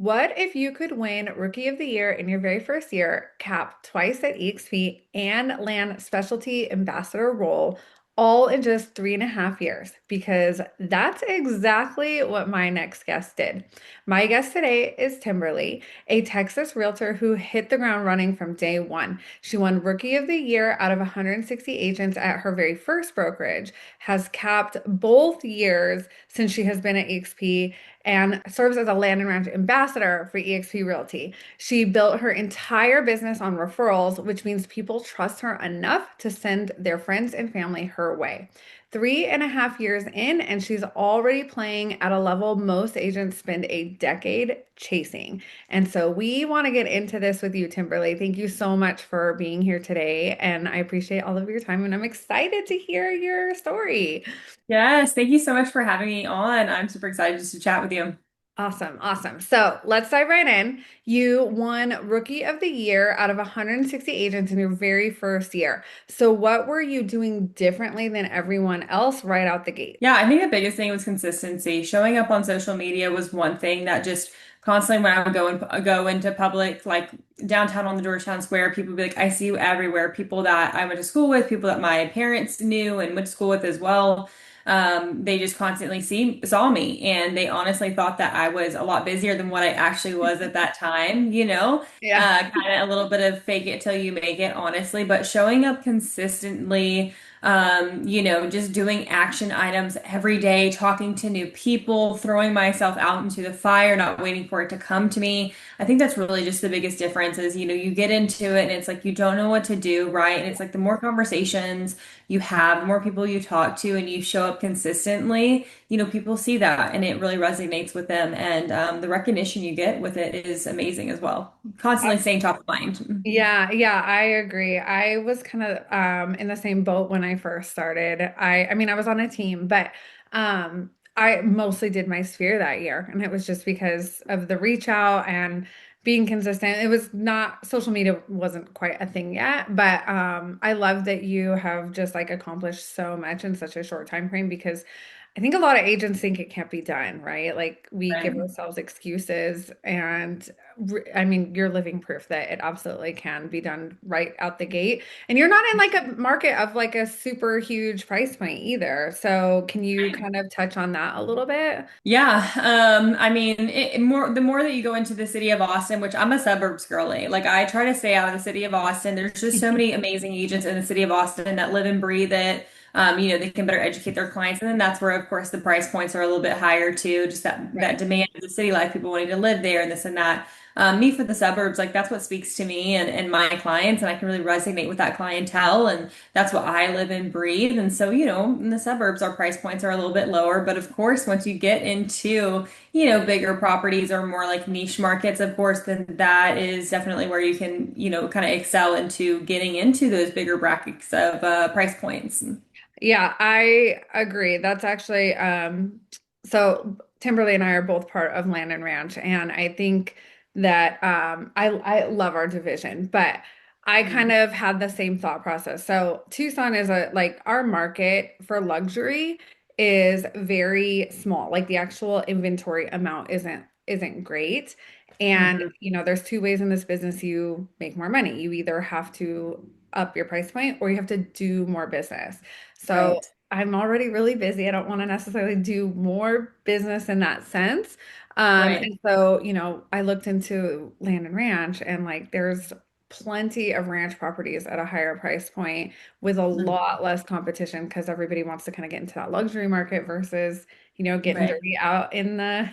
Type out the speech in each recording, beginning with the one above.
What if you could win Rookie of the Year in your very first year, cap twice at EXP, and land specialty ambassador role all in just 3.5 years? Because that's exactly what my next guest did. My guest today is Timberly, a Texas realtor who hit the ground running from day one. She won Rookie of the Year out of 160 agents at her very first brokerage, has capped both years since she has been at EXP, and serves as a land and ranch ambassador for eXp Realty. She built her entire business on referrals, which means people trust her enough to send their friends and family her way. 3.5 years in, and she's already playing at a level most agents spend a decade chasing. And so we want to get into this with you, Timberly. Thank you so much for being here today. And I appreciate all of your time, and I'm excited to hear your story. Yes, thank you so much for having me on. I'm super excited just to chat with you. Awesome, awesome. So let's dive right in. You won Rookie of the Year out of 160 agents in your very first year. So, what were you doing differently than everyone else right out the gate? Yeah, I think the biggest thing was consistency. Showing up on social media was one thing that just constantly when I would go into public, like downtown on the Georgetown Square, people would be like, I see you everywhere. People that I went to school with, people that my parents knew and went to school with as well. They just constantly saw me and they honestly thought that I was a lot busier than what I actually was at that time, Yeah. kind of a little bit of fake it till you make it, honestly, but showing up consistently, just doing action items every day, talking to new people, throwing myself out into the fire, not waiting for it to come to me. I think that's really just the biggest difference is, you get into it and it's like you don't know what to do, right? And it's like the more conversations you have, the more people you talk to, and you show up consistently, people see that and it really resonates with them. And the recognition you get with it is amazing as well. Constantly staying top of mind. Yeah, yeah, I agree. I was kind of in the same boat when I first started. I mean, I was on a team, but I mostly did my sphere that year, and it was just because of the reach out and being consistent. It was not social media wasn't quite a thing yet, but I love that you have just like accomplished so much in such a short time frame because I think a lot of agents think it can't be done, right? Like we give Right. ourselves excuses, and I mean, you're living proof that it absolutely can be done right out the gate. And you're not in like a market of like a super huge price point either. So can you kind of touch on that a little bit? Yeah, I mean, the more that you go into the city of Austin, which I'm a suburbs girly, like I try to stay out of the city of Austin. There's just so many amazing agents in the city of Austin that live and breathe it. They can better educate their clients, and then that's where, of course, the price points are a little bit higher too. Just that Right. demand of the city life, people wanting to live there, and this and that. Me for the suburbs, like that's what speaks to me and my clients, and I can really resonate with that clientele, and that's what I live and breathe. And so, in the suburbs, our price points are a little bit lower. But of course, once you get into, bigger properties or more like niche markets, of course, then that is definitely where you can, kind of excel into getting into those bigger brackets of price points. Yeah, I agree. That's actually so Timberly and I are both part of Land and Ranch, and I think that I love our division, but I kind of had the same thought process. So Tucson is a like our market for luxury is very small. Like the actual inventory amount isn't great. And Mhm. there's two ways in this business you make more money. You either have to up your price point or you have to do more business. So Right. I'm already really busy. I don't want to necessarily do more business in that sense. Right. And so, I looked into land and ranch, and like there's plenty of ranch properties at a higher price point with a Mhm. lot less competition because everybody wants to kind of get into that luxury market versus, getting Right. dirty out in the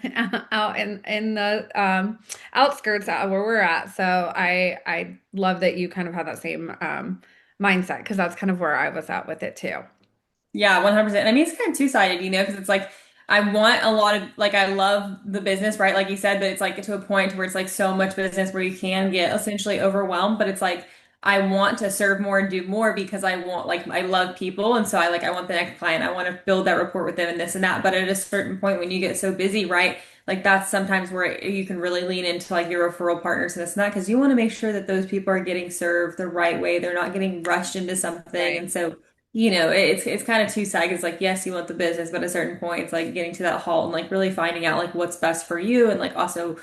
out in the outskirts of where we're at. So I love that you kind of have that same mindset because that's kind of where I was at with it too. Yeah, 100%. And I mean, it's kind of two-sided, because it's like I want a lot of like I love the business, right? Like you said, but it's like to a point where it's like so much business where you can get essentially overwhelmed, but it's like I want to serve more and do more because I want like I love people and so I want the next client. I want to build that rapport with them and this and that. But at a certain point when you get so busy, right? Like that's sometimes where you can really lean into like your referral partners and this and that because you want to make sure that those people are getting served the right way. They're not getting rushed into something. Right. And so it's kind of two sides. It's like, yes, you want the business, but at a certain point, it's like getting to that halt and like really finding out like what's best for you and like also,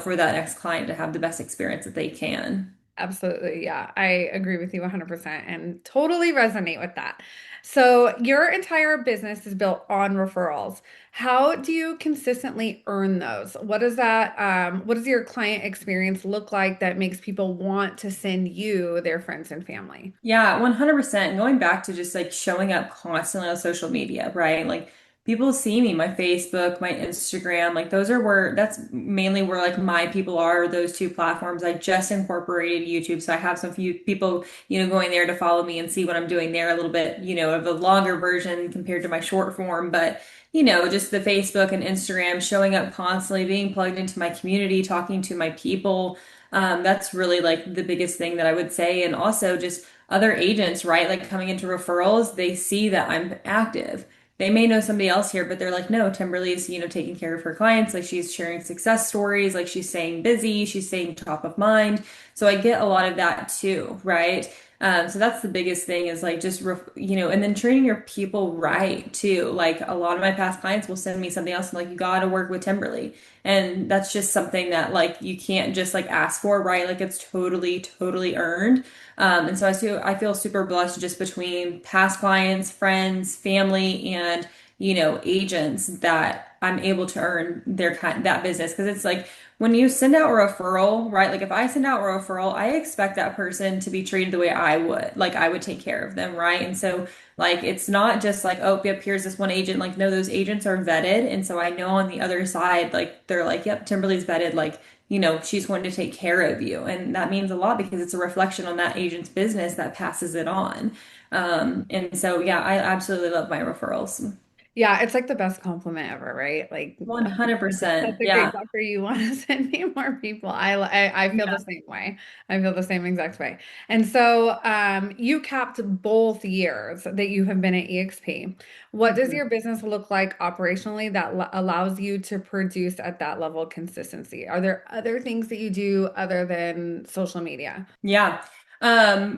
for that next client to have the best experience that they can. Absolutely. Yeah, I agree with you 100% and totally resonate with that. So, your entire business is built on referrals. How do you consistently earn those? What does your client experience look like that makes people want to send you their friends and family? Yeah, 100%. Going back to just like showing up constantly on social media, right? Like people see me, my Facebook, my Instagram, like that's mainly where like my people are, those two platforms. I just incorporated YouTube. So I have some few people, going there to follow me and see what I'm doing there a little bit, of a longer version compared to my short form. But, just the Facebook and Instagram, showing up constantly, being plugged into my community, talking to my people. That's really like the biggest thing that I would say. And also just other agents, right? Like coming into referrals, they see that I'm active. They may know somebody else here, but they're like, no, Timberly's, taking care of her clients. Like she's sharing success stories, like she's staying busy, she's staying top of mind. So I get a lot of that too, right? So that's the biggest thing is like just, and then treating your people right too. Like a lot of my past clients will send me something else and like, you got to work with Timberly. And that's just something that like you can't just like ask for, right? Like it's totally, totally earned. And so I feel super blessed just between past clients, friends, family, and agents that I'm able to earn that business because it's like when you send out a referral, right? Like if I send out a referral, I expect that person to be treated the way I would, like I would take care of them, right? And so like it's not just like, oh, yep, here's this one agent. Like no, those agents are vetted, and so I know on the other side, like they're like, yep, Timberly's vetted, like she's going to take care of you. And that means a lot because it's a reflection on that agent's business that passes it on. And so, yeah, I absolutely love my referrals. Yeah, it's like the best compliment ever, right? Like, that's 100%. a great Yeah. doctor. You want to send me more people. I feel the Yeah. same way. I feel the same exact way. And so, you capped both years that you have been at EXP. What does Mhm. your business look like operationally that allows you to produce at that level of consistency? Are there other things that you do other than social media? Yeah.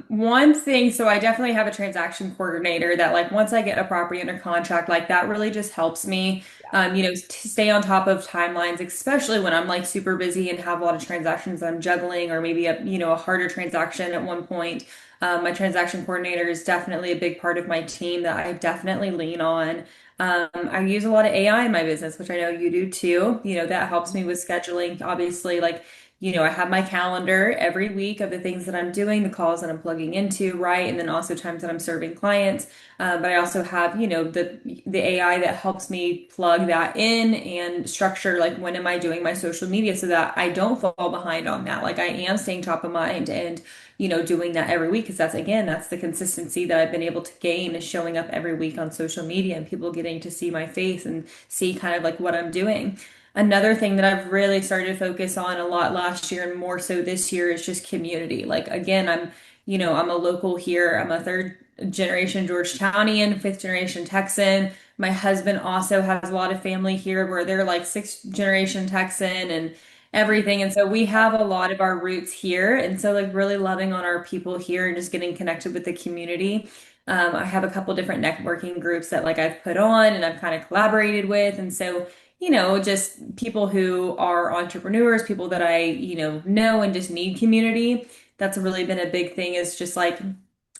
One thing, so I definitely have a transaction coordinator that like once I get a property under contract, like that really just helps me to stay on top of timelines, especially when I'm like super busy and have a lot of transactions that I'm juggling or maybe a harder transaction at one point. My transaction coordinator is definitely a big part of my team that I definitely lean on. I use a lot of AI in my business, which I know you do too. That helps me with scheduling, obviously, like I have my calendar every week of the things that I'm doing, the calls that I'm plugging into, right? And then also times that I'm serving clients. But I also have, the AI that helps me plug that in and structure like when am I doing my social media so that I don't fall behind on that. Like I am staying top of mind and, doing that every week because that's the consistency that I've been able to gain is showing up every week on social media and people getting to see my face and see kind of like what I'm doing. Another thing that I've really started to focus on a lot last year and more so this year is just community. Like again, I'm a local here. I'm a third generation Georgetownian, fifth generation Texan. My husband also has a lot of family here where they're like sixth generation Texan and everything. And so we have a lot of our roots here. And so like really loving on our people here and just getting connected with the community. I have a couple different networking groups that like I've put on and I've kind of collaborated with. And so just people who are entrepreneurs, people that I, know and just need community. That's really been a big thing is just like,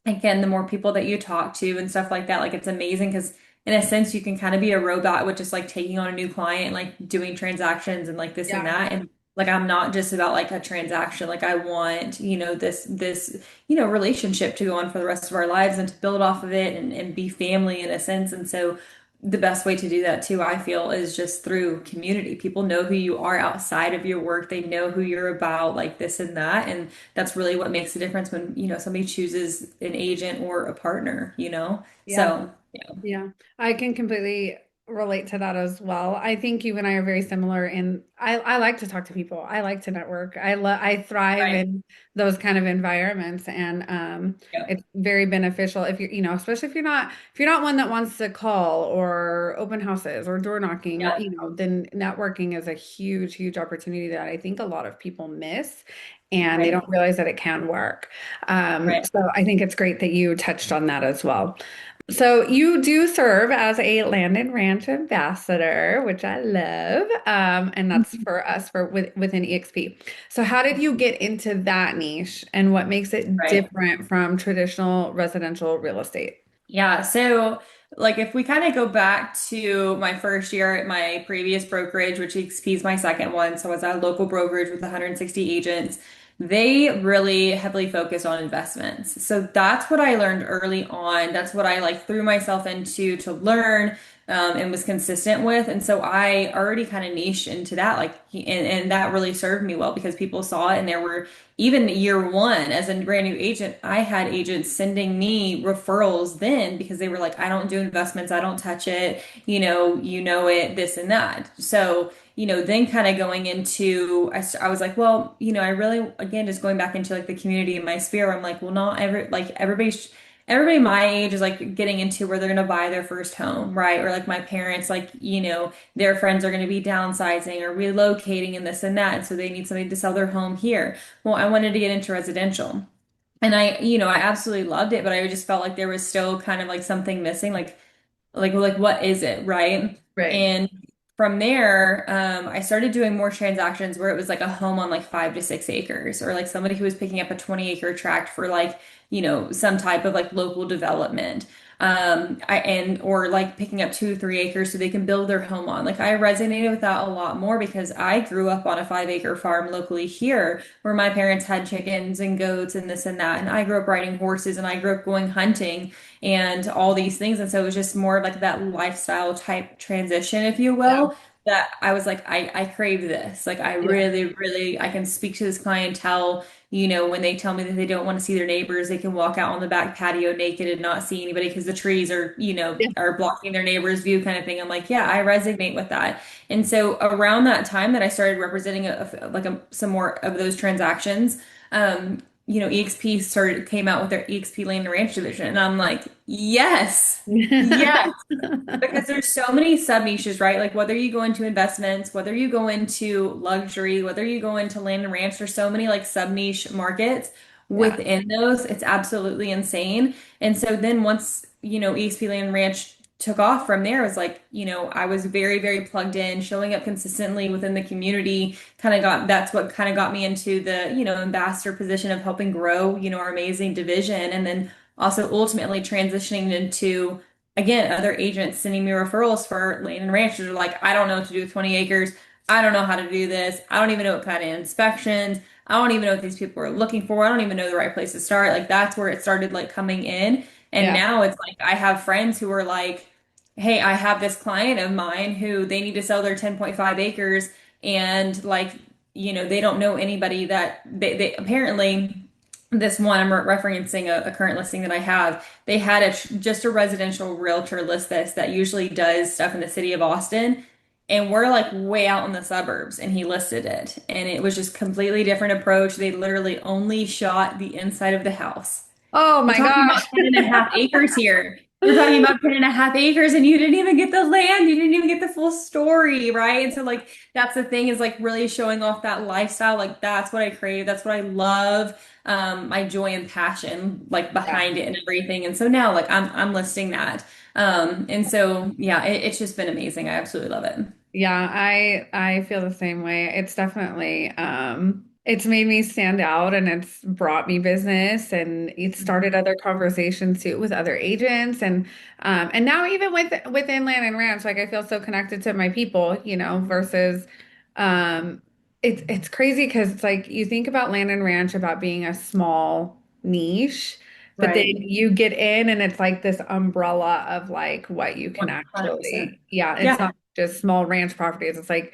again, the more people that you talk to and stuff like that, like it's amazing because in a sense you can kind of be a robot with just like taking on a new client, like doing transactions and like this and Yeah. that. And like I'm not just about like a transaction. Like I want, this, relationship to go on for the rest of our lives and to build off of it and be family in a sense. And so the best way to do that too, I feel, is just through community. People know who you are outside of your work. They know who you're about, like this and that. And that's really what makes the difference when, somebody chooses an agent or a partner. Yeah. So, yeah. Yeah, I can completely relate to that as well. I think you and I are very similar in I like to talk to people. I like to network. I thrive Right. in those kind of environments and Yeah. it's very beneficial if you're, especially if you're not one that wants to call or open houses or door knocking or Yeah. then networking is a huge, huge opportunity that I think a lot of people miss and they Right. don't realize that it can work. Right. So I think it's great that you touched on that as well. So you do serve as a land and ranch ambassador, which I love. And that's for us within EXP. So how did you get into that niche and what makes it Right. different from traditional residential real estate? Yeah, so like if we kind of go back to my first year at my previous brokerage, which XP is my second one, so I was at a local brokerage with 160 agents. They really heavily focus on investments. So that's what I learned early on. That's what I like threw myself into to learn and was consistent with. And so I already kind of niched into that, and that really served me well because people saw it, and there were even year one as a brand new agent, I had agents sending me referrals then because they were like, I don't do investments, I don't touch it, you know it, this and that. So, then kind of going into, I was like, well, I really, again, just going back into like the community and my sphere, I'm like, well, not every, like everybody my age is like getting into where they're going to buy their first home, right? Or like my parents, like, their friends are going to be downsizing or relocating and this and that. And so they need somebody to sell their home here. Well, I wanted to get into residential. And I absolutely loved it, but I just felt like there was still kind of like something missing, like what is it, right? Right. And from there, I started doing more transactions where it was like a home on like 5 to 6 acres, or like somebody who was picking up a 20-acre tract for like, some type of like local development. Or like picking up 2 or 3 acres so they can build their home on. Like I resonated with that a lot more because I grew up on a 5 acre farm locally here where my parents had chickens and goats and this and that. And I grew up riding horses and I grew up going hunting and all these things. And so it was just more like that lifestyle type transition, if you Yeah. will, that I was like, I crave this. Like I Yeah. really, really, I can speak to this clientele. When they tell me that they don't want to see their neighbors, they can walk out on the back patio naked and not see anybody because the trees are, Yeah. are blocking their neighbor's view kind of thing. I'm like, yeah, I resonate with that. And so around that time that I started representing some more of those transactions, EXP came out with their EXP Land and Ranch division. And I'm like, yes, yes. Because there's so many sub niches, right? Like whether you go into investments, whether you go into luxury, whether you go into land and ranch, there's so many like sub niche markets Yeah. within those. It's absolutely insane. And so then once, EXP Land and Ranch took off from there, it was like, I was very, very plugged in, showing up consistently within the community, that's what kind of got me into the, ambassador position of helping grow, our amazing division. And then also ultimately transitioning into again, other agents sending me referrals for land and ranches are like, I don't know what to do with 20 acres. I don't know how to do this. I don't even know what kind of inspections. I don't even know what these people are looking for. I don't even know the right place to start. Like that's where it started like coming in. And Yeah. now it's like I have friends who are like, hey, I have this client of mine who they need to sell their 10.5 acres and like, they don't know anybody that they apparently this one I'm referencing a current listing that I have. They had just a residential realtor list this that usually does stuff in the city of Austin, and we're like way out in the suburbs, and he listed it, and it was just completely different approach. They literally only shot the inside of the house. Oh We're my talking about gosh. 10.5 acres here. We're talking about 10.5 acres, and you didn't even get the land. You didn't even get the full story, right? And so, like, that's the thing is like really showing off that lifestyle. Like, that's what I crave. That's what I love. My joy and passion, like Yeah. behind it and everything. And so now, like, I'm listing that. And so, yeah, it's just been amazing. I absolutely love it. Yeah, I feel the same way. It's definitely it's made me stand out and it's brought me business and it started other conversations too with other agents and now even within Land and Ranch, like I feel so connected to my people, versus um it's crazy because it's like you think about Land and Ranch about being a small niche, but then Right. you get in and it's like this umbrella of like what you can 100%. actually, yeah, it's Yeah. not just small ranch properties. It's like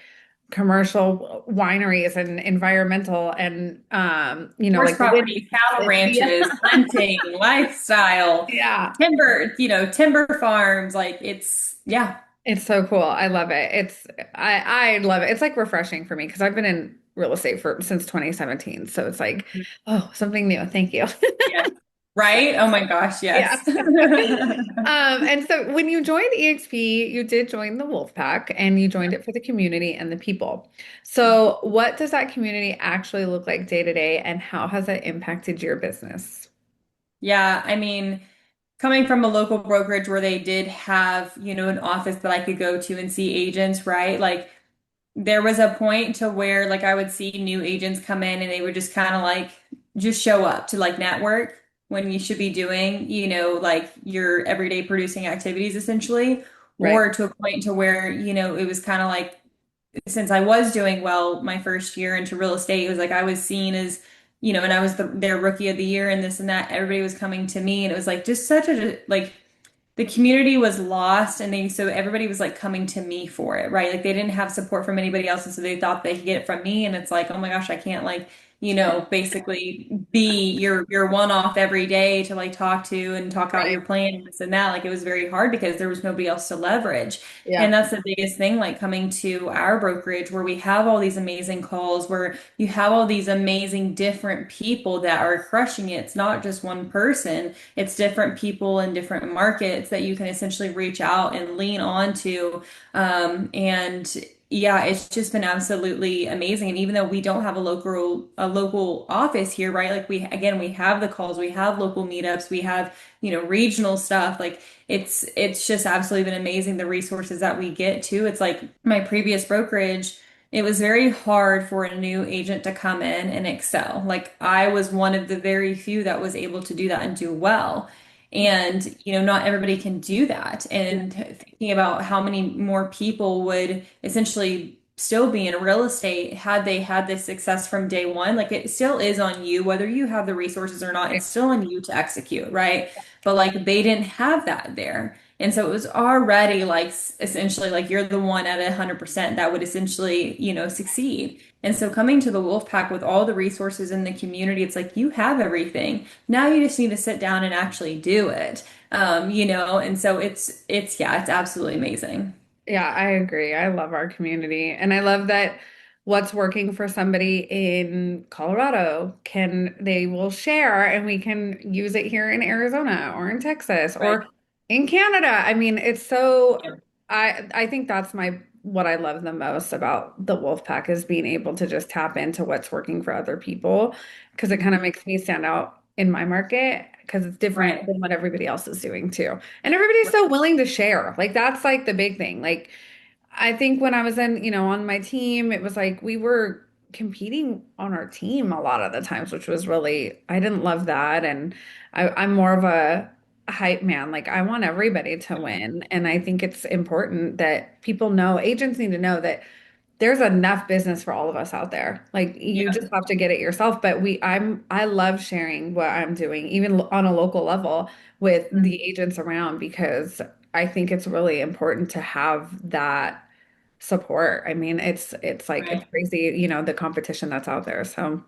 commercial wineries and environmental and Horse like the wind. properties, cattle Yeah. ranches, hunting, lifestyle, Yeah. timber farms. Like yeah. It's so cool. I love it. I love it. It's like refreshing for me because I've been in real estate for since 2017. So it's like, oh, something new. Thank you. Yes. Right? Oh my gosh, Yeah. yes. And so when you joined EXP, you did join the Wolf Pack and you joined it for the community and the people. So what does that community actually look like day to day and how has that impacted your business? Yeah, I mean, coming from a local brokerage where they did have, an office that I could go to and see agents, right? Like there was a point to where like I would see new agents come in and they would just kind of like just show up to like network when you should be doing, like your everyday producing activities essentially, Right. or to a point to where, it was kind of like since I was doing well my first year into real estate, it was like I was seen as, and I was their rookie of the year and this and that. Everybody was coming to me and it was like just such a like the community was lost and so everybody was like coming to me for it, right? Like they didn't have support from anybody else and so they thought they could get it from me and it's like, oh my gosh, I can't like, basically be your one-off every day to like talk to and talk out Right. your plan and this and that. Like it was very hard because there was nobody else to leverage. Yeah. And that's the biggest thing, like coming to our brokerage where we have all these amazing calls, where you have all these amazing different people that are crushing it. It's not just one person, it's different people in different markets that you can essentially reach out and lean on to. And yeah, it's just been absolutely amazing. And even though we don't have a local office here, right? Like we have the calls, we have local meetups, we have, regional stuff. Like it's just absolutely been amazing the resources that we get to. It's like my previous brokerage, it was very hard for a new agent to come in and excel. Like I was one of the very few that was able to do that and do well. And, not everybody can do that. Yeah. And thinking about how many more people would essentially still be in real estate had they had this success from day one, like it still is on you, whether you have the resources or not, Right. it's still on you to execute, right? But like they didn't have that there. And so it was already like essentially like you're the one at 100% that would essentially, succeed. And so coming to the Wolf Pack with all the resources in the community, it's like you have everything. Now you just need to sit down and actually do it. And so yeah, it's absolutely amazing. Yeah, I agree. I love our community. And I love that what's working for somebody in Colorado they will share and we can use it here in Arizona or in Texas Right. or in Canada. I mean, it's so Yeah. I think that's what I love the most about the Wolf Pack is being able to just tap into what's working for other people because it kind of Mhm. makes me stand out in my market because it's different Right. than what everybody else is doing too. And everybody's so willing to share. Like that's like the big thing. Like I think when I was on my team, it was like we were competing on our team a lot of the times, which was really, I didn't love that. And I'm more of a hype man. Like I want everybody to win. And I think it's important that people know, agents need to know that there's enough business for all of us out there. Like you Yeah. just have to get it yourself. But I love sharing what I'm doing, even on a local level with Mhm. the agents around because I think it's really important to have that support. I mean, it's like it's Right. crazy, the competition that's out there. So,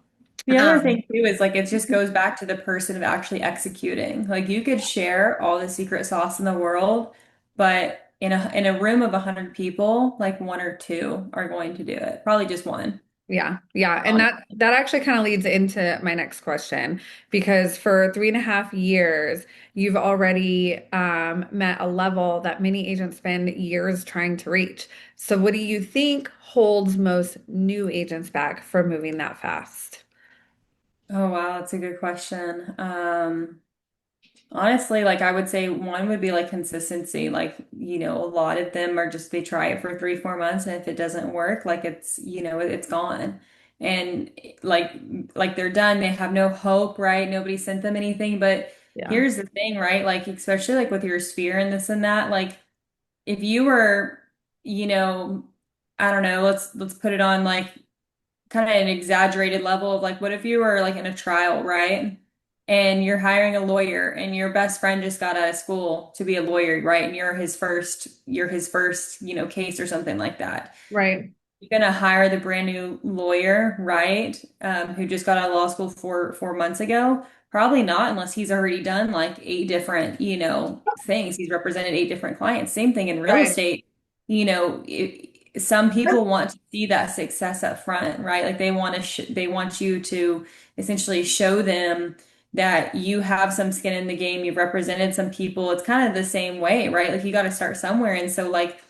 The other um, thing too is like it just goes back to the person of actually executing. Like you could share all the secret sauce in the world, but in a room of 100 people, like one or two are going to do it. Probably just one. yeah, yeah, and Honest. that actually kind of leads into my next question because for 3.5 years, you've already met a level that many agents spend years trying to reach. So, what do you think holds most new agents back from moving that fast? Oh wow, that's a good question. Honestly, like I would say one would be like consistency. Like, a lot of them are just they try it for 3, 4 months and if it doesn't work, like it's gone. And like like they're done, they have no hope, right? Nobody sent them anything. But Yeah, here's the thing, right? Like especially like with your sphere and this and that, like if you were, you know, I don't know, let's put it on like kind of an exaggerated level of like, what if you were like in a trial, right? And you're hiring a lawyer and your best friend just got out of school to be a lawyer, right? And you're his first, case or something like that. right, You're gonna hire the brand new lawyer, right? Who just got out of law school 4 months ago? Probably not, unless he's already done like 8 different, things. He's represented 8 different clients. Same thing in real right, estate. Some people want to see that success up front, right? Like they want you to essentially show them that you have some skin in the game. You've represented some people. It's kind of the same way, right? Like you got to start somewhere. And so like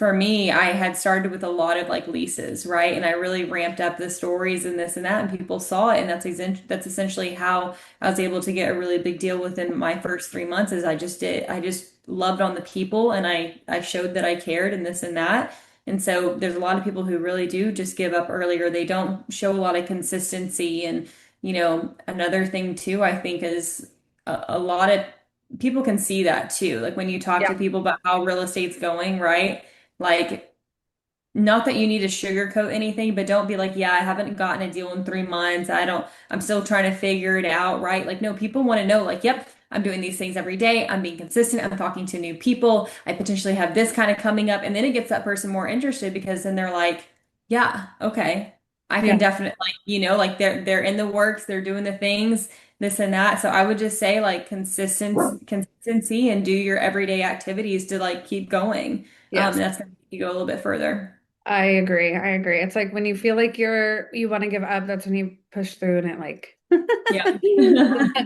for me, I had started with a lot of like leases, right? And I really ramped up the stories and this and that, and people saw it. And that's essentially how I was able to get a really big deal within my first 3 months. Is I just loved on the people, and I showed that I cared and this and that. And so there's a lot of people who really do just give up earlier. They don't show a lot of consistency. And another thing too, I think is a lot of people can see that too. Like when you talk Yeah. to people about how real estate's going, right? Like, not that you need to sugarcoat anything, but don't be like, yeah, I haven't gotten a deal in 3 months. I'm still trying to figure it out, right? Like, no, people want to know, like, yep, I'm doing these things every day. I'm being consistent. I'm talking to new people. I potentially have this kind of coming up. And then it gets that person more interested because then they're like, yeah, okay, I can Yeah. definitely, like, like they're in the works, they're doing the things, this and that. So I would just say like consistency and do your everyday activities to like keep going. Yes. That's gonna make you go a little bit further. I agree. I agree. It's like when you feel like you want to give up, that's when you push through and it like Yeah.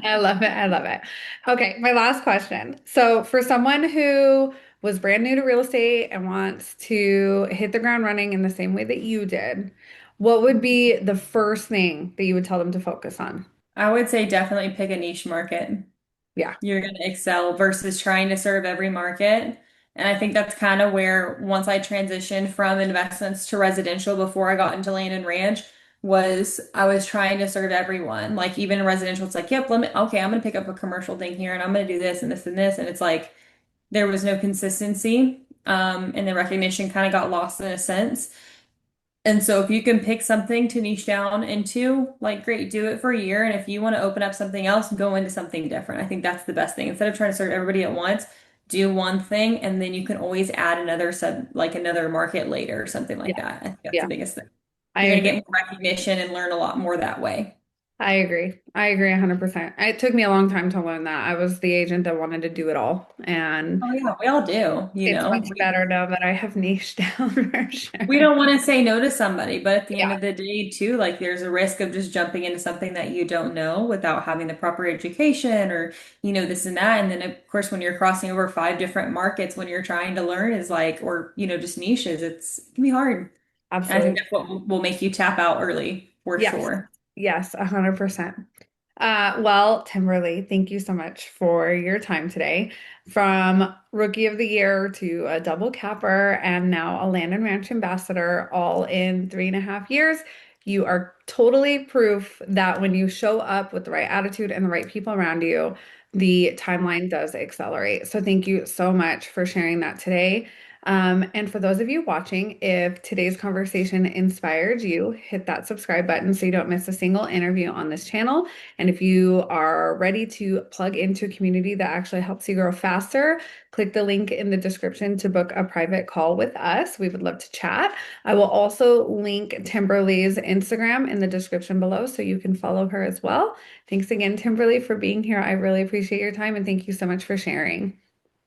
I love it. I love it. Okay, my last question. So for someone who was brand new to real estate and wants to hit the ground running in the same way that you did, what would be the first thing that you would tell them to focus on? I would say definitely pick a niche market. Yeah. You're going to excel versus trying to serve every market. And I think that's kind of where once I transitioned from investments to residential before I got into land and ranch was I was trying to serve everyone. Like even in residential, it's like, yep, okay, I'm going to pick up a commercial thing here and I'm going to do this and this and this. And it's like there was no consistency. And the recognition kind of got lost in a sense. And so if you can pick something to niche down into, like great, do it for a year. And if you want to open up something else, go into something different. I think that's the best thing. Instead of trying to serve everybody at once, do one thing and then you can always add another like another market later or something like Yeah. that. I think that's the Yeah. biggest thing. I You're going to agree. get more recognition and learn a lot more that way. I agree. I agree 100%. It took me a long time to learn that. I was the agent that wanted to do it all, and Oh yeah, we all do, it's much better now that I have niched down for We sure. don't want to say no to somebody, but at the end Yeah, of the day, too, like there's a risk of just jumping into something that you don't know without having the proper education or, this and that. And then, of course, when you're crossing over 5 different markets, when you're trying to learn is like, or, just niches, it can be hard. And I think absolutely. that's what will make you tap out early for Yes. sure. Yes, 100%. Well, Timberly, thank you so much for your time today. From Rookie of the Year to a double capper and now a Land and Ranch ambassador, all in 3.5 years. You are totally proof that when you show up with the right attitude and the right people around you, the timeline does accelerate. So thank you so much for sharing that today. And for those of you watching, if today's conversation inspired you, hit that subscribe button so you don't miss a single interview on this channel. And if you are ready to plug into a community that actually helps you grow faster, click the link in the description to book a private call with us. We would love to chat. I will also link Timberly's Instagram in the description below so you can follow her as well. Thanks again, Timberly, for being here. I really appreciate your time and thank you so much for sharing.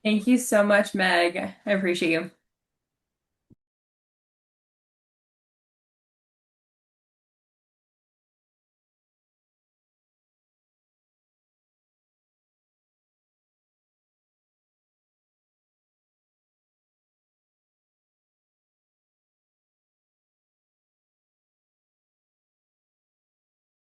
Thank you so much, Meg. I appreciate you.